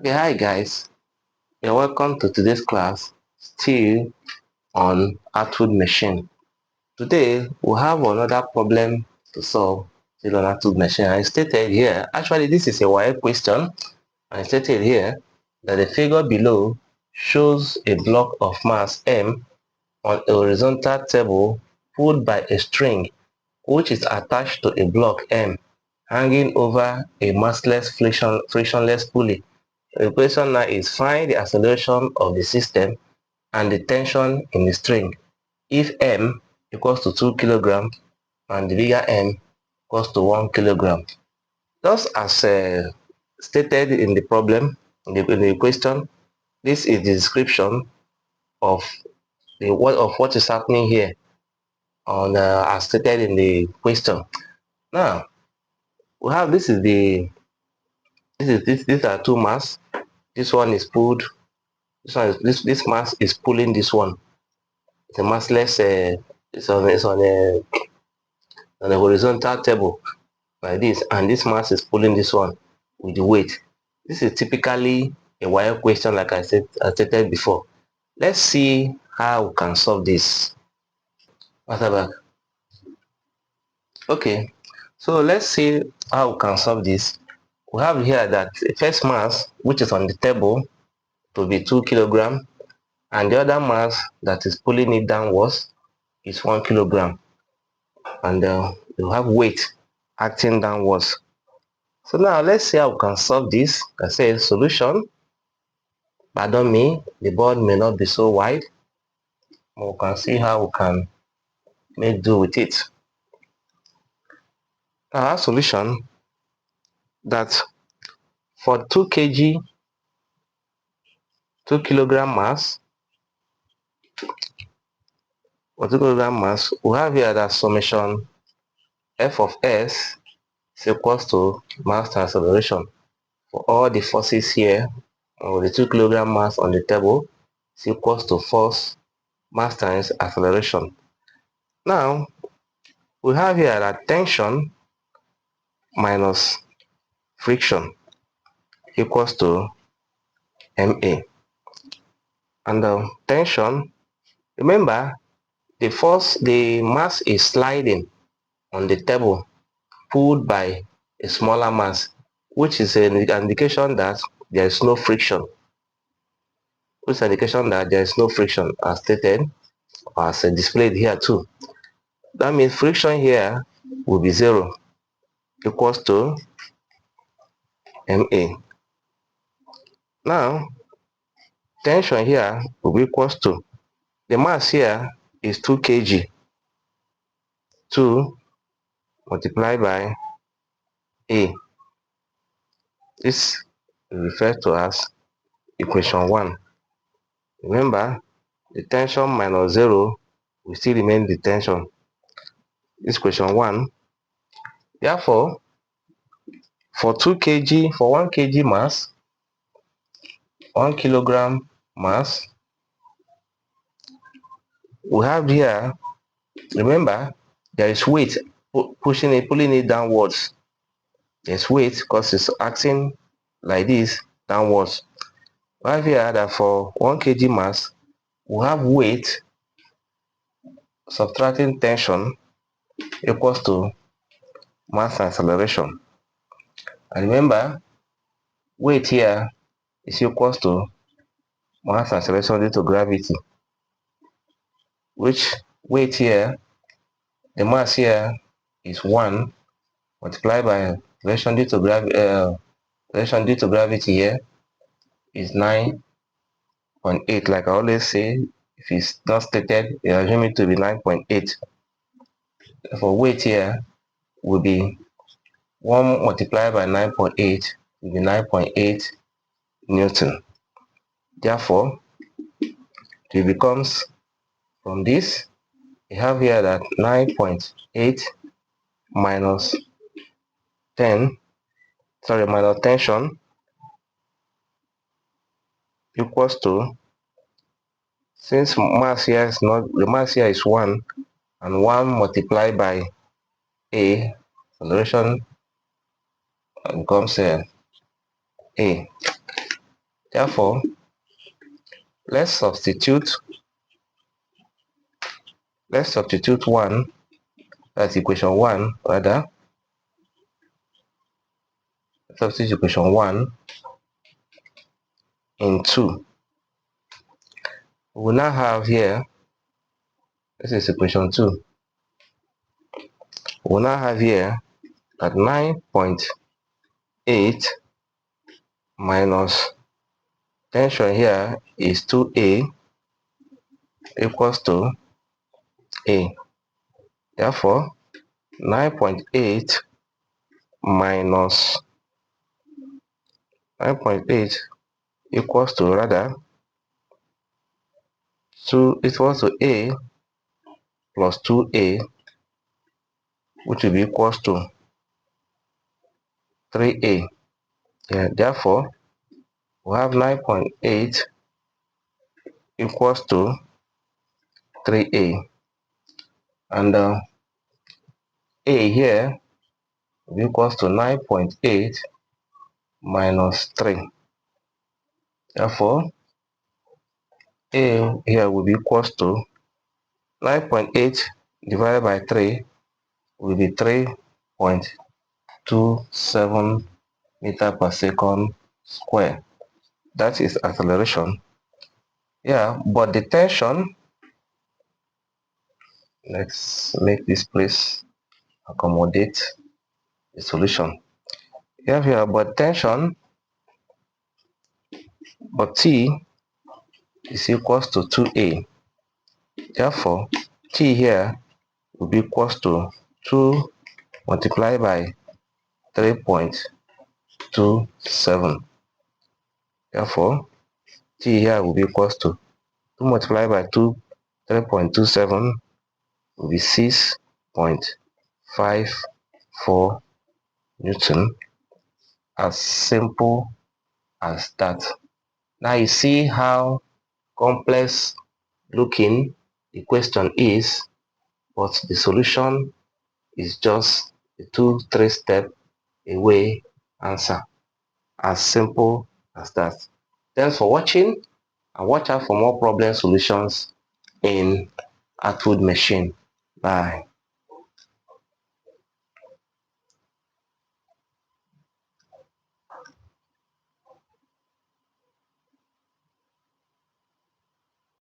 Okay, hi guys. You're welcome to today's class, still on Artwood machine. Today we have another problem to solve still on Artwood machine. I stated here, actually this is a wire question. I stated here that the figure below shows a block of mass M on a horizontal table pulled by a string which is attached to a block M hanging over a massless frictionless pulley. The question now is find the acceleration of the system and the tension in the string if M equals to 2 kg and the bigger M equals to 1 kg. Just as stated in the problem, in the question, this is the description of what is happening here on as stated in the question. Now we have these are two mass. This one is pulled. This mass is pulling this one. It's a massless. It's on a horizontal table like this, and this mass is pulling this one with the weight. This is typically a wire question, like I stated before. Let's see how we can solve this. Back. Okay, so let's see how we can solve this. We have here that the first mass, which is on the table, to be 2 kg, and the other mass that is pulling it downwards is 1 kg, and you have weight acting downwards. So now let's see how we can solve this. I say solution. Pardon me, the board may not be so wide, but we can see how we can make do with it. Our solution that for 2 kilogram mass, we have here that summation F of S is equals to mass times acceleration for all the forces here, or the 2 kilogram mass on the table is equals to force mass times acceleration. Now we have here that tension minus friction equals to MA. And the tension, remember the mass is sliding on the table pulled by a smaller mass, which is an indication that there is no friction. Which is an indication that there is no friction as stated, as displayed here too. That means friction here will be 0, equals to MA. Now tension here will be equals to, the mass here is 2 kg, 2 multiplied by A. This is referred to as equation 1. Remember, the tension minus 0 will still remain the tension. This equation 1. Therefore, for 2 kg, for 1 kg mass, 1 kilogram mass, we have here, remember, there is weight pulling it downwards. There's weight because it's acting like this downwards. We have here that for 1 kg mass, we have weight subtracting tension equals to mass acceleration. And remember, weight here is equals to mass acceleration due to gravity, which weight here, the mass here is 1 multiplied by acceleration due to gravity here is 9.8. Like I always say, if it's not stated, you assume it to be 9.8. For weight here will be 1 multiplied by 9.8 will be 9.8 Newton. Therefore, it becomes, from this, we have here that 9.8 minus 10, minus tension equals to, since mass here is not, the mass here is 1, and 1 multiplied by A, acceleration becomes A. Therefore, let's substitute 1, that's equation 1 rather. Substitute equation 1 in 2. We will now have here, this is equation 2. We will now have here that 9.8 minus tension here is 2A equals to A. Therefore, 9.8 minus 9.8 equals to rather 2 equals to A plus 2A, which will be equals to 3A. Yeah, therefore, we have 9.8 equals to 3A, and A here will be equals to 9.8 minus 3. Therefore, A here will be equals to 9.8 divided by 3 will be 3.27 meter per second square. That is acceleration. Yeah, but the tension, let's make this place accommodate the solution. You have here but tension, but T is equals to 2A. Therefore, T here will be equals to 2 multiplied by 3.27. Therefore, T here will be equals to 2 multiplied by 3.27 will be 6.54 Newton. As simple as that. Now you see how complex looking the question is, but the solution is just a 2-3 step away answer. As simple as that. Thanks for watching, and watch out for more problem solutions in Atwood Machine. Bye.